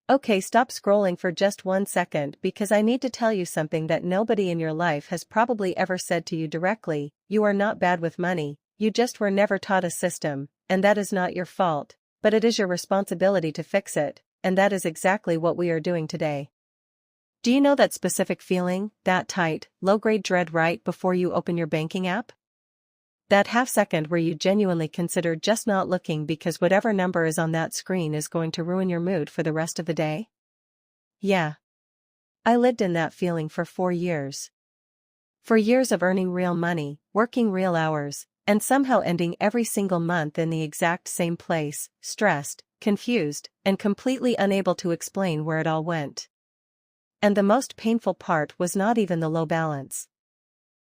Okay, stop scrolling for just 1 second because I need to tell you something that nobody in your life has probably ever said to you directly. You are not bad with money, you just were never taught a system, and that is not your fault, but it is your responsibility to fix it, and that is exactly what we are doing today. Do you know that specific feeling, that tight, low-grade dread right before you open your banking app? That half second where you genuinely consider just not looking because whatever number is on that screen is going to ruin your mood for the rest of the day? Yeah. I lived in that feeling for 4 years. 4 years of earning real money, working real hours, and somehow ending every single month in the exact same place, stressed, confused, and completely unable to explain where it all went. And the most painful part was not even the low balance.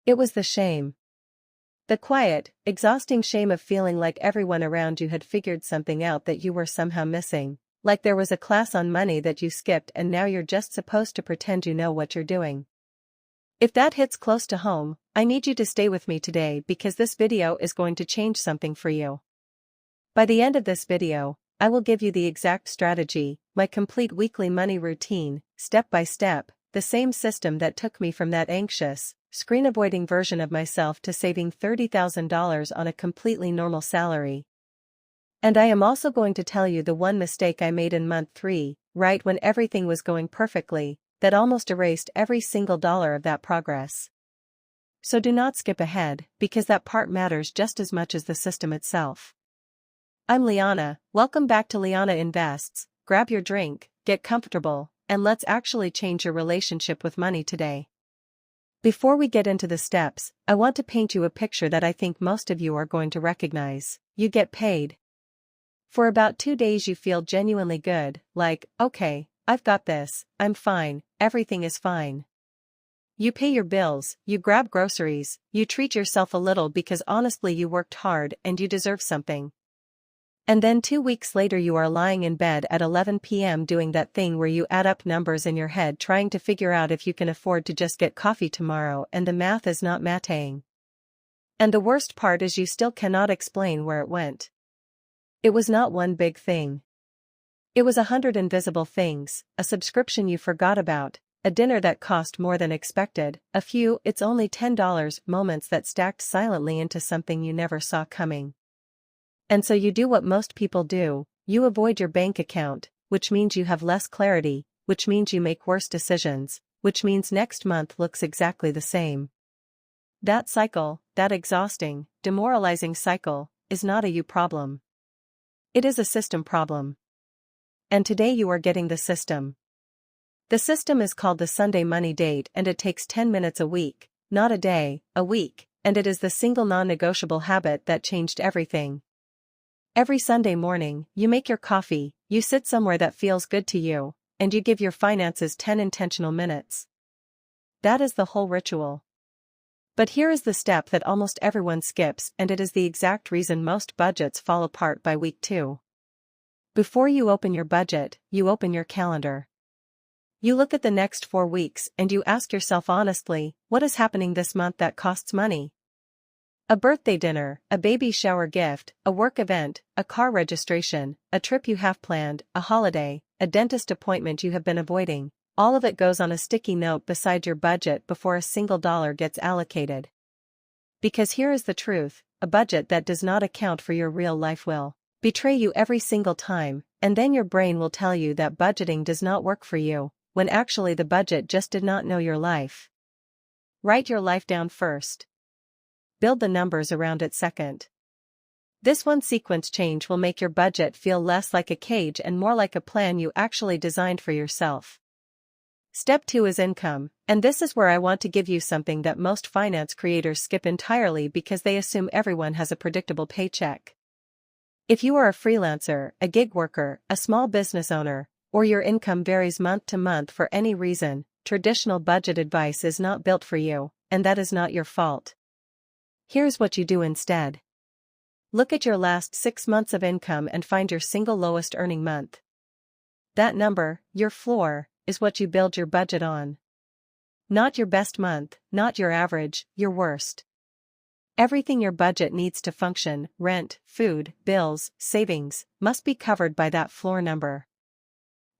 It was the shame. The quiet, exhausting shame of feeling like everyone around you had figured something out that you were somehow missing, like there was a class on money that you skipped and now you're just supposed to pretend you know what you're doing. If that hits close to home, I need you to stay with me today because this video is going to change something for you. By the end of this video, I will give you the exact strategy, my complete weekly money routine, step by step, the same system that took me from that anxious, screen-avoiding version of myself to saving $30,000 on a completely normal salary. And I am also going to tell you the one mistake I made in month 3, right when everything was going perfectly, that almost erased every single dollar of that progress. So do not skip ahead, because that part matters just as much as the system itself. I'm Liana, welcome back to Liana Invests. Grab your drink, get comfortable, and let's actually change your relationship with money today. Before we get into the steps, I want to paint you a picture that I think most of you are going to recognize. You get paid. For about 2 days you feel genuinely good, like, okay, I've got this, I'm fine, everything is fine. You pay your bills, you grab groceries, you treat yourself a little because honestly you worked hard and you deserve something. And then 2 weeks later you are lying in bed at 11 p.m. doing that thing where you add up numbers in your head trying to figure out if you can afford to just get coffee tomorrow and the math is not matching. And the worst part is you still cannot explain where it went. It was not one big thing. It was 100 invisible things, a subscription you forgot about, a dinner that cost more than expected, a few "it's only $10" moments that stacked silently into something you never saw coming. And so you do what most people do, you avoid your bank account, which means you have less clarity, which means you make worse decisions, which means next month looks exactly the same. That cycle, that exhausting, demoralizing cycle, is not a you problem. It is a system problem. And today you are getting the system. The system is called the Sunday Money Date and it takes 10 minutes a week, not a day, a week, and it is the single non-negotiable habit that changed everything. Every Sunday morning, you make your coffee, you sit somewhere that feels good to you, and you give your finances 10 intentional minutes. That is the whole ritual. But here is the step that almost everyone skips and it is the exact reason most budgets fall apart by week 2. Before you open your budget, you open your calendar. You look at the next 4 weeks and you ask yourself honestly, what is happening this month that costs money? A birthday dinner, a baby shower gift, a work event, a car registration, a trip you have planned, a holiday, a dentist appointment you have been avoiding, all of it goes on a sticky note beside your budget before a single dollar gets allocated. Because here is the truth, a budget that does not account for your real life will betray you every single time, and then your brain will tell you that budgeting does not work for you, when actually the budget just did not know your life. Write your life down first. Build the numbers around it second. This one sequence change will make your budget feel less like a cage and more like a plan you actually designed for yourself. Step 2 is income, and this is where I want to give you something that most finance creators skip entirely because they assume everyone has a predictable paycheck. If you are a freelancer, a gig worker, a small business owner, or your income varies month to month for any reason, traditional budget advice is not built for you, and that is not your fault. Here's what you do instead. Look at your last 6 months of income and find your single lowest earning month. That number, your floor, is what you build your budget on. Not your best month, not your average, your worst. Everything your budget needs to function, rent, food, bills, savings, must be covered by that floor number.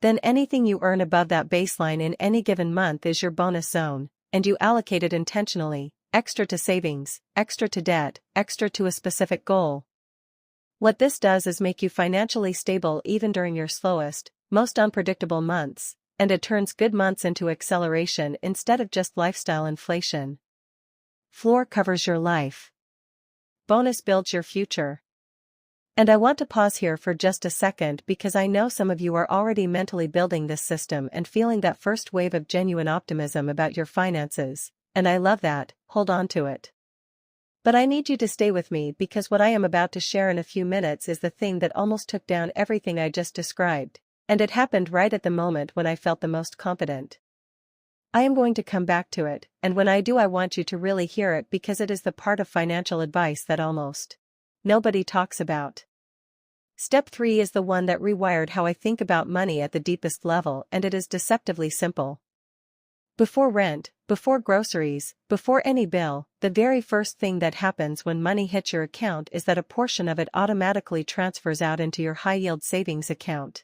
Then anything you earn above that baseline in any given month is your bonus zone, and you allocate it intentionally, extra to savings, extra to debt, extra to a specific goal. What this does is make you financially stable even during your slowest, most unpredictable months, and it turns good months into acceleration instead of just lifestyle inflation. Floor covers your life. Bonus builds your future. And I want to pause here for just a second because I know some of you are already mentally building this system and feeling that first wave of genuine optimism about your finances, and I love that. Hold on to it. But I need you to stay with me because what I am about to share in a few minutes is the thing that almost took down everything I just described, and it happened right at the moment when I felt the most confident. I am going to come back to it, and when I do I want you to really hear it because it is the part of financial advice that almost nobody talks about. Step 3 is the one that rewired how I think about money at the deepest level, and it is deceptively simple. Before rent, before groceries, before any bill, the very first thing that happens when money hits your account is that a portion of it automatically transfers out into your high-yield savings account.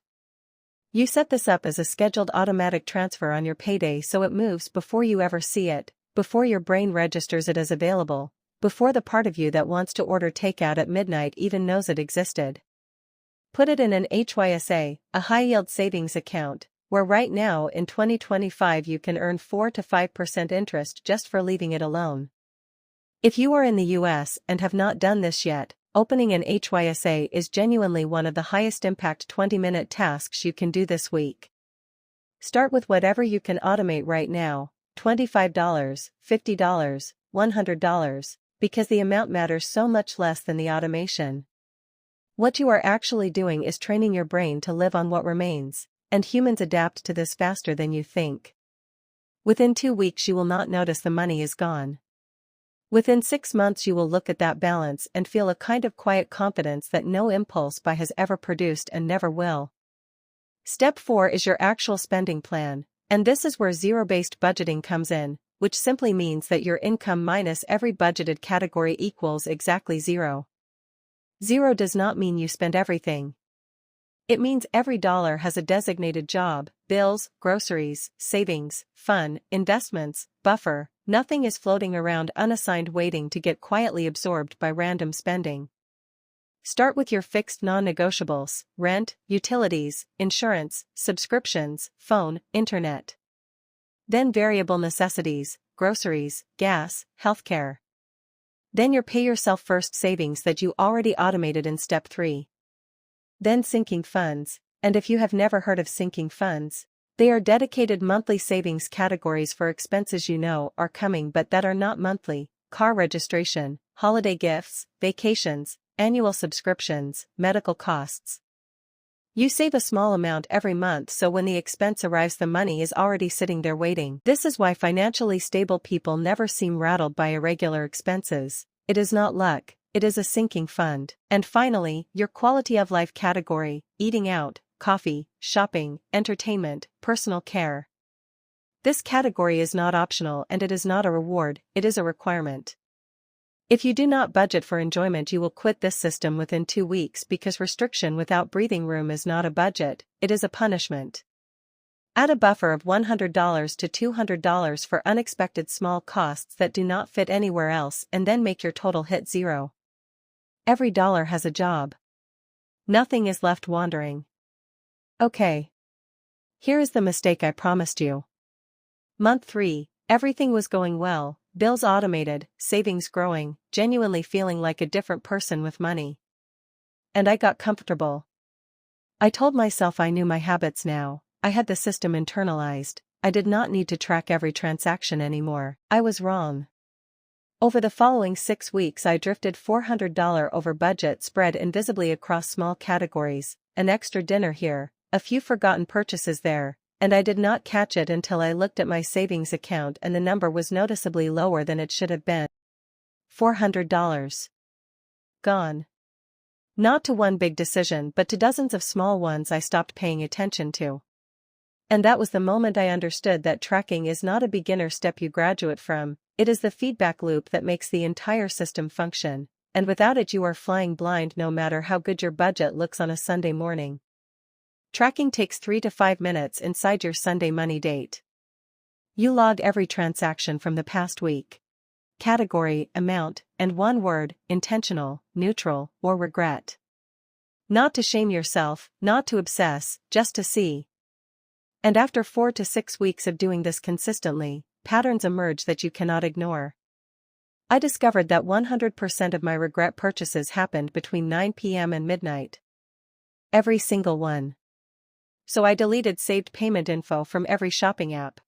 You set this up as a scheduled automatic transfer on your payday so it moves before you ever see it, before your brain registers it as available, before the part of you that wants to order takeout at midnight even knows it existed. Put it in an HYSA, a high-yield savings account, where right now in 2025 you can earn 4 to 5% interest just for leaving it alone. If you are in the US and have not done this yet, opening an HYSA is genuinely one of the highest impact 20-minute tasks you can do this week. Start with whatever you can automate right now, $25, $50, $100, because the amount matters so much less than the automation. What you are actually doing is training your brain to live on what remains, and humans adapt to this faster than you think. Within 2 weeks you will not notice the money is gone. Within 6 months you will look at that balance and feel a kind of quiet confidence that no impulse buy has ever produced and never will. Step 4 is your actual spending plan, and this is where zero-based budgeting comes in, which simply means that your income minus every budgeted category equals exactly zero. Zero does not mean you spend everything. It means every dollar has a designated job: bills, groceries, savings, fun, investments, buffer. Nothing is floating around unassigned waiting to get quietly absorbed by random spending. Start with your fixed non-negotiables: rent, utilities, insurance, subscriptions, phone, internet. Then variable necessities: groceries, gas, healthcare. Then your pay-yourself-first savings that you already automated in step 3. Then sinking funds, and if you have never heard of sinking funds, they are dedicated monthly savings categories for expenses you know are coming but that are not monthly: car registration, holiday gifts, vacations, annual subscriptions, medical costs. You save a small amount every month so when the expense arrives the money is already sitting there waiting. This is why financially stable people never seem rattled by irregular expenses. It is not luck. It is a sinking fund. And finally, your quality of life category: eating out, coffee, shopping, entertainment, personal care. This category is not optional and it is not a reward, it is a requirement. If you do not budget for enjoyment you will quit this system within 2 weeks because restriction without breathing room is not a budget, it is a punishment. Add a buffer of $100 to $200 for unexpected small costs that do not fit anywhere else and then make your total hit zero. Every dollar has a job. Nothing is left wandering. Okay. Here is the mistake I promised you. Month 3, everything was going well, bills automated, savings growing, genuinely feeling like a different person with money. And I got comfortable. I told myself I knew my habits now, I had the system internalized, I did not need to track every transaction anymore. I was wrong. Over the following 6 weeks I drifted $400 over budget spread invisibly across small categories: an extra dinner here, a few forgotten purchases there, and I did not catch it until I looked at my savings account and the number was noticeably lower than it should have been. $400. Gone. Not to one big decision but to dozens of small ones I stopped paying attention to. And that was the moment I understood that tracking is not a beginner step you graduate from, it is the feedback loop that makes the entire system function, and without it you are flying blind no matter how good your budget looks on a Sunday morning. Tracking takes 3 to 5 minutes inside your Sunday money date. You log every transaction from the past week. Category, amount, and one word: intentional, neutral, or regret. Not to shame yourself, not to obsess, just to see. And after 4 to 6 weeks of doing this consistently, patterns emerge that you cannot ignore. I discovered that 100% of my regret purchases happened between 9 p.m. and midnight. Every single one. So I deleted saved payment info from every shopping app.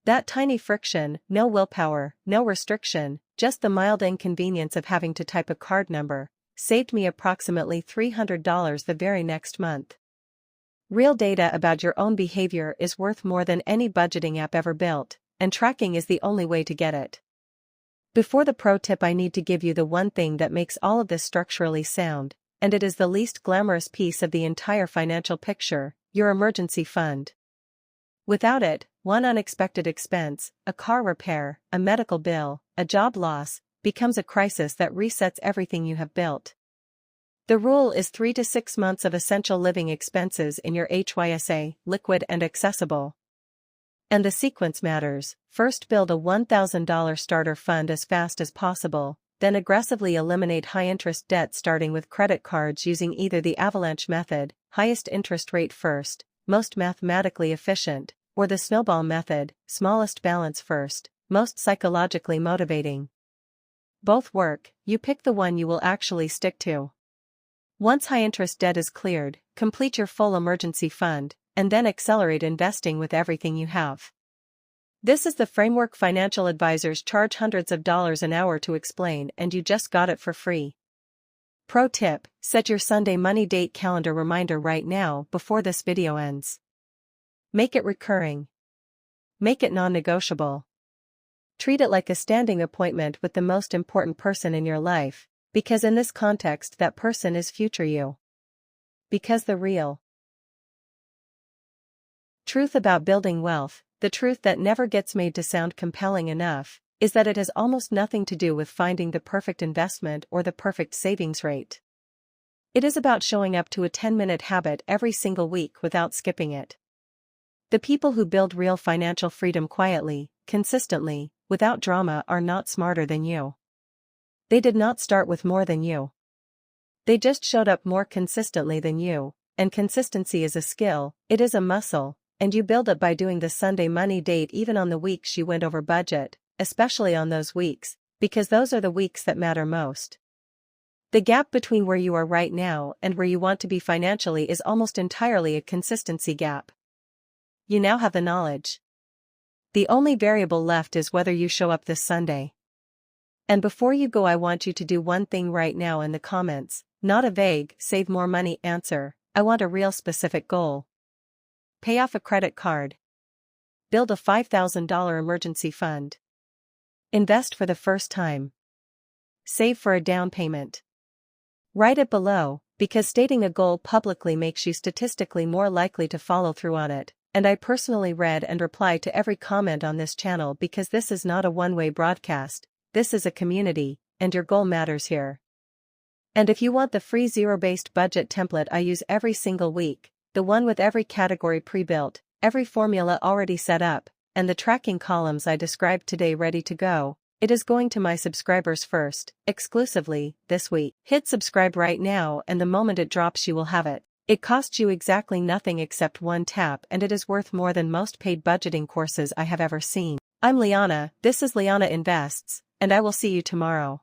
That tiny friction, no willpower, no restriction, just the mild inconvenience of having to type a card number, saved me approximately $300 the very next month. Real data about your own behavior is worth more than any budgeting app ever built, and tracking is the only way to get it. Before the pro tip, I need to give you the one thing that makes all of this structurally sound, and it is the least glamorous piece of the entire financial picture: your emergency fund. Without it, one unexpected expense, a car repair, a medical bill, a job loss, becomes a crisis that resets everything you have built. The rule is 3 to 6 months of essential living expenses in your HYSA, liquid and accessible. And the sequence matters: first build a $1,000 starter fund as fast as possible, then aggressively eliminate high-interest debt starting with credit cards using either the avalanche method, highest interest rate first, most mathematically efficient, or the snowball method, smallest balance first, most psychologically motivating. Both work, you pick the one you will actually stick to. Once high-interest debt is cleared, complete your full emergency fund, and then accelerate investing with everything you have. This is the framework financial advisors charge hundreds of dollars an hour to explain, and you just got it for free. Pro tip: set your Sunday money date calendar reminder right now before this video ends. Make it recurring. Make it non-negotiable. Treat it like a standing appointment with the most important person in your life, because in this context that person is future you. Because the real truth about building wealth, the truth that never gets made to sound compelling enough, is that it has almost nothing to do with finding the perfect investment or the perfect savings rate. It is about showing up to a 10-minute habit every single week without skipping it. The people who build real financial freedom quietly, consistently, without drama are not smarter than you. They did not start with more than you. They just showed up more consistently than you, and consistency is a skill, it is a muscle, and you build it by doing the Sunday money date even on the weeks you went over budget, especially on those weeks, because those are the weeks that matter most. The gap between where you are right now and where you want to be financially is almost entirely a consistency gap. You now have the knowledge. The only variable left is whether you show up this Sunday. And before you go, I want you to do one thing right now in the comments, not a vague, save more money answer. I want a real specific goal. Pay off a credit card. Build a $5,000 emergency fund. Invest for the first time. Save for a down payment. Write it below, because stating a goal publicly makes you statistically more likely to follow through on it, and I personally read and reply to every comment on this channel because this is not a one-way broadcast, this is a community, and your goal matters here. And if you want the free zero-based budget template I use every single week, the one with every category pre-built, every formula already set up, and the tracking columns I described today ready to go, it is going to my subscribers first, exclusively, this week. Hit subscribe right now, and the moment it drops you will have it. It costs you exactly nothing except one tap, and it is worth more than most paid budgeting courses I have ever seen. I'm Liana, this is Liana Invests, and I will see you tomorrow.